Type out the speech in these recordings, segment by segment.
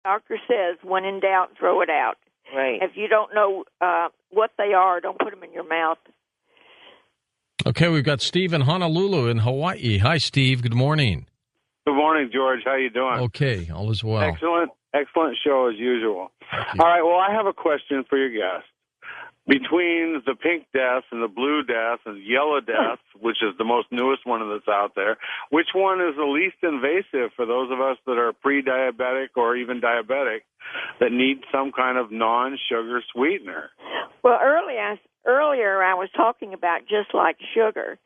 Doctor says, when in doubt, throw it out. Right. If you don't know what they are, don't put them in your mouth. Okay, we've got Steve in Honolulu in Hawaii. Hi, Steve. Good morning. Good morning, George. How you doing? Okay, all is well. Excellent show as usual. All right, well, I have a question for your guest. Between the pink death and the blue death and yellow death, which is the most newest one that's out there, which one is the least invasive for those of us that are pre-diabetic or even diabetic that need some kind of non-sugar sweetener? Well, earlier I was talking about just like sugar,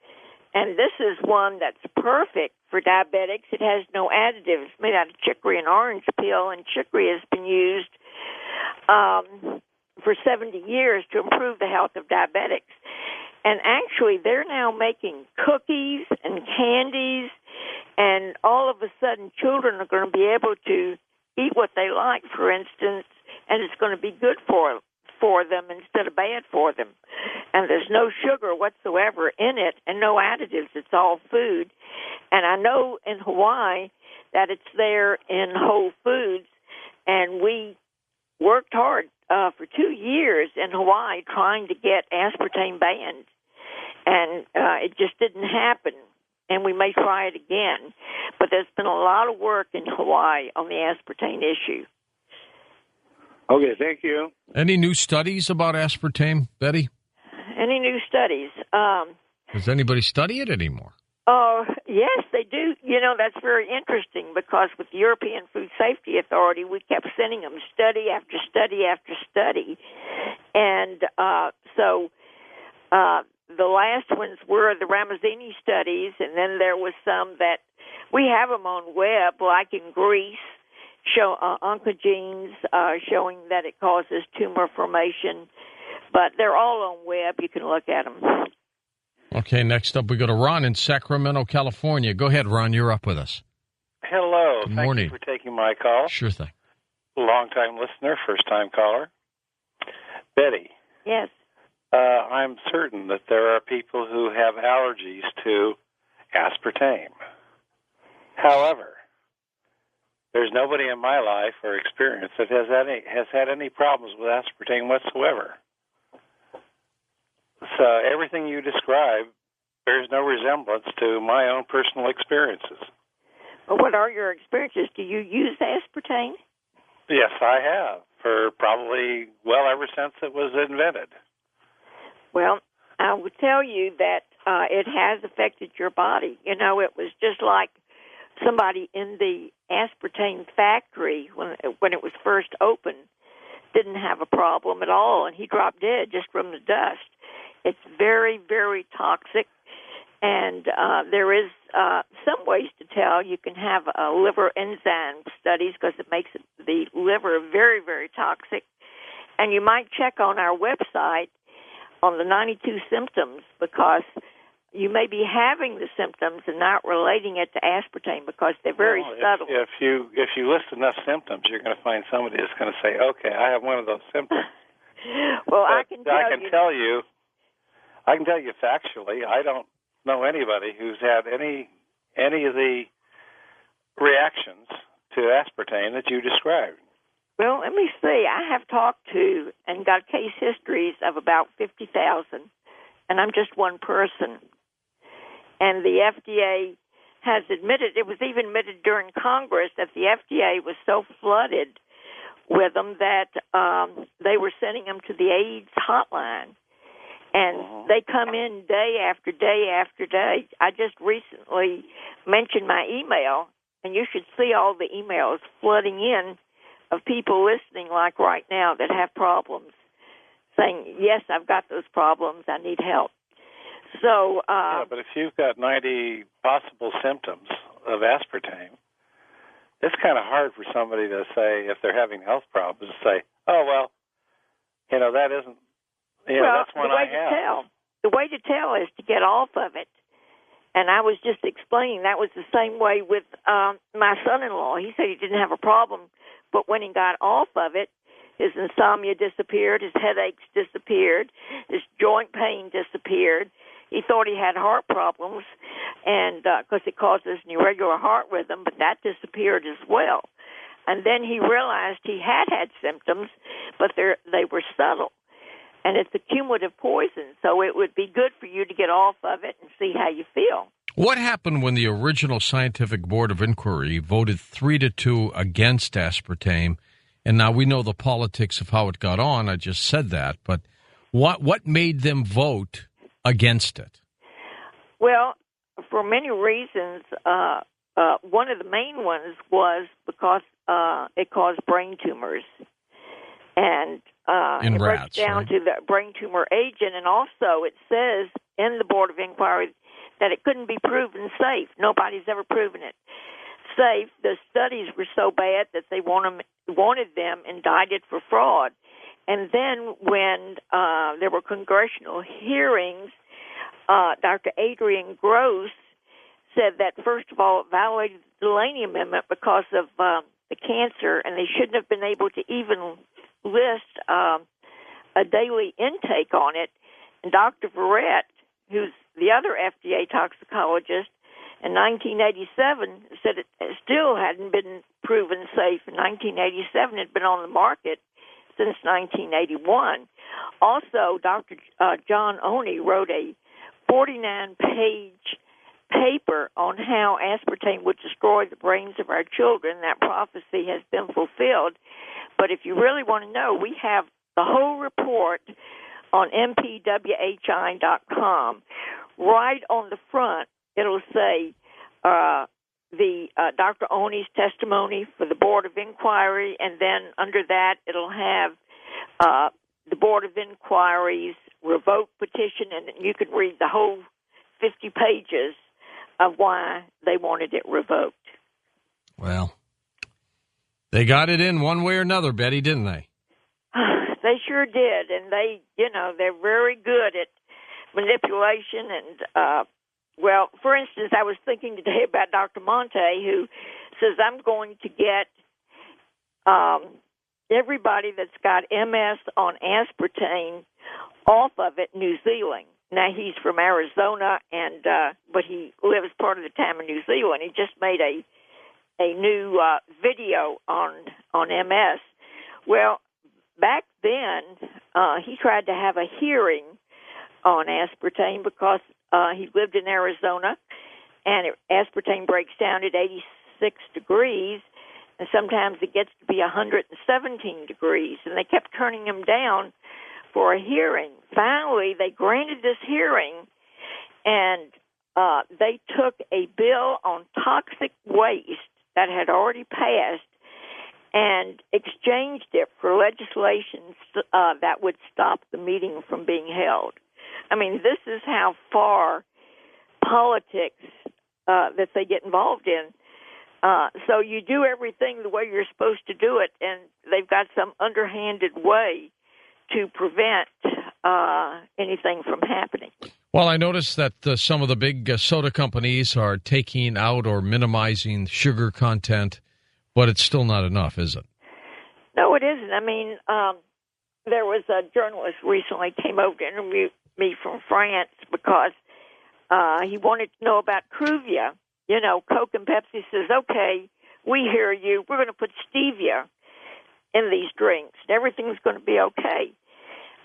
and this is one that's perfect for diabetics. It has no additives. It's made out of chicory and orange peel, and chicory has been used for 70 years to improve the health of diabetics. And actually, they're now making cookies and candies, and all of a sudden, children are going to be able to eat what they like, for instance, and it's going to be good for them instead of bad for them. And there's no sugar whatsoever in it and no additives. It's all food. And I know in Hawaii that it's there in Whole Foods, and we worked hard for 2 years in Hawaii trying to get aspartame banned, and it just didn't happen, and we may try it again. But there's been a lot of work in Hawaii on the aspartame issue. Okay, thank you. Any new studies about aspartame, Betty? Any new studies? Does anybody study it anymore? Oh, yes, they do. You know, that's very interesting because with the European Food Safety Authority, we kept sending them study after study after study. And so the last ones were the Ramazzini studies, and then there was some that we have them on web, like in Greece, oncogenes showing that it causes tumor formation. But they're all on web. You can look at them. Okay, next up we go to Ron in Sacramento, California. Go ahead, Ron. You're up with us. Hello. Good morning. Thank you for taking my call. Sure thing. Long-time listener, first-time caller. Betty. Yes. I'm certain that there are people who have allergies to aspartame. However, there's nobody in my life or experience that has had any problems with aspartame whatsoever. So everything you describe bears no resemblance to my own personal experiences. Well, what are your experiences? Do you use aspartame? Yes, I have, for probably, ever since it was invented. Well, I would tell you that it has affected your body. You know, it was just like somebody in the aspartame factory when it was first opened didn't have a problem at all, and he dropped dead just from the dust. It's very, very toxic, and there is some ways to tell. You can have liver enzyme studies because it makes the liver very, very toxic. And you might check on our website on the 92 symptoms because you may be having the symptoms and not relating it to aspartame because they're very subtle. If you list enough symptoms, you're going to find somebody that's going to say, okay, I have one of those symptoms. Well, but I can tell you factually, I don't know anybody who's had any of the reactions to aspartame that you described. Well, let me see. I have talked to and got case histories of about 50,000, and I'm just one person. And the FDA has admitted, it was even admitted during Congress, that the FDA was so flooded with them that they were sending them to the AIDS hotline. And they come in day after day after day. I just recently mentioned my email, and you should see all the emails flooding in of people listening like right now that have problems, saying, yes, I've got those problems, I need help. So, but if you've got 90 possible symptoms of aspartame, it's kind of hard for somebody to say, if they're having health problems, to say, oh, well, that isn't, that's one I have. The way to tell is to get off of it. And I was just explaining that was the same way with my son-in-law. He said he didn't have a problem, but when he got off of it, his insomnia disappeared, his headaches disappeared, his joint pain disappeared. He thought he had heart problems, and because it causes an irregular heart rhythm, but that disappeared as well. And then he realized he had symptoms, but they were subtle. And it's a cumulative poison, so it would be good for you to get off of it and see how you feel. What happened when the original Scientific Board of Inquiry voted 3-2 against aspartame? And now we know the politics of how it got on. I just said that. But what made them vote against it? Well, for many reasons. One of the main ones was because it caused brain tumors. And in it rats, breaks down right? to the brain tumor agent. And also it says in the Board of Inquiry that it couldn't be proven safe. Nobody's ever proven it safe. The studies were so bad that they wanted them indicted for fraud. And then when there were congressional hearings, Dr. Adrian Gross said that, first of all, it violated the Delaney Amendment because of the cancer, and they shouldn't have been able to even list a daily intake on it. And Dr. Verrett, who's the other FDA toxicologist, in 1987 said it still hadn't been proven safe. In 1987, it had been on the market since 1981. Also, Dr. John Oney wrote a 49-page paper on how aspartame would destroy the brains of our children. That prophecy has been fulfilled. But if you really want to know, we have the whole report on mpwhi.com. Right on the front, it'll say Dr. Oney's testimony for the Board of Inquiry, and then under that it'll have the Board of Inquiry's revoke petition, and you can read the whole 50 pages of why they wanted it revoked. Well, they got it in one way or another, Betty, didn't they? They sure did, and they're very good at manipulation. And well, for instance, I was thinking today about Dr. Monte, who says I'm going to get everybody that's got MS on aspartame off of it, New Zealand. Now, he's from Arizona, but he lives part of the time in New Zealand. He just made a new video on MS. Well, back then, he tried to have a hearing on aspartame because he lived in Arizona, and aspartame breaks down at 86 degrees, and sometimes it gets to be 117 degrees, and they kept turning him down for a hearing. Finally, they granted this hearing, and they took a bill on toxic waste that had already passed and exchanged it for legislation that would stop the meeting from being held. I mean, this is how far politics that they get involved in. So you do everything the way you're supposed to do it, and they've got some underhanded way to prevent anything from happening. Well, I noticed that some of the big soda companies are taking out or minimizing sugar content, but it's still not enough, is it? No, it isn't. I mean, there was a journalist recently came over to interview me from France because he wanted to know about Cruvia. You know, Coke and Pepsi says, okay, we hear you. We're going to put stevia in these drinks. Everything's going to be okay.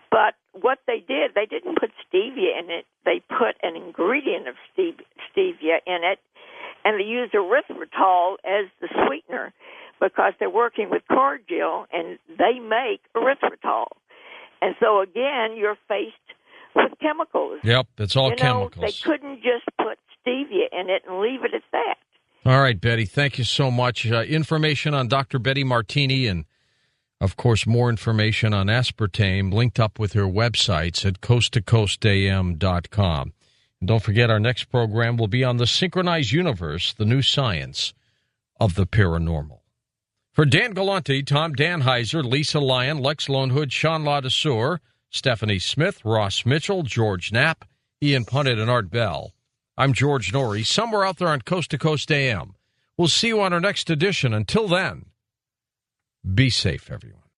But what they did, they didn't put stevia in it. They put an ingredient of stevia in it, and they used erythritol as the sweetener because they're working with Cargill, and they make erythritol. And so, again, you're faced with chemicals. Yep, it's all chemicals. They couldn't just put stevia in it and leave it at that. All right, Betty, thank you so much. Information on Dr. Betty Martini and, of course, more information on aspartame linked up with her websites at coasttocoastam.com. And don't forget, our next program will be on the synchronized universe, the new science of the paranormal. For Dan Galante, Tom Danheiser, Lisa Lyon, Lex Lonehood, Sean Ladesseur, Stephanie Smith, Ross Mitchell, George Knapp, Ian Punnett, and Art Bell, I'm George Norrie, somewhere out there on Coast to Coast AM. We'll see you on our next edition. Until then, be safe, everyone.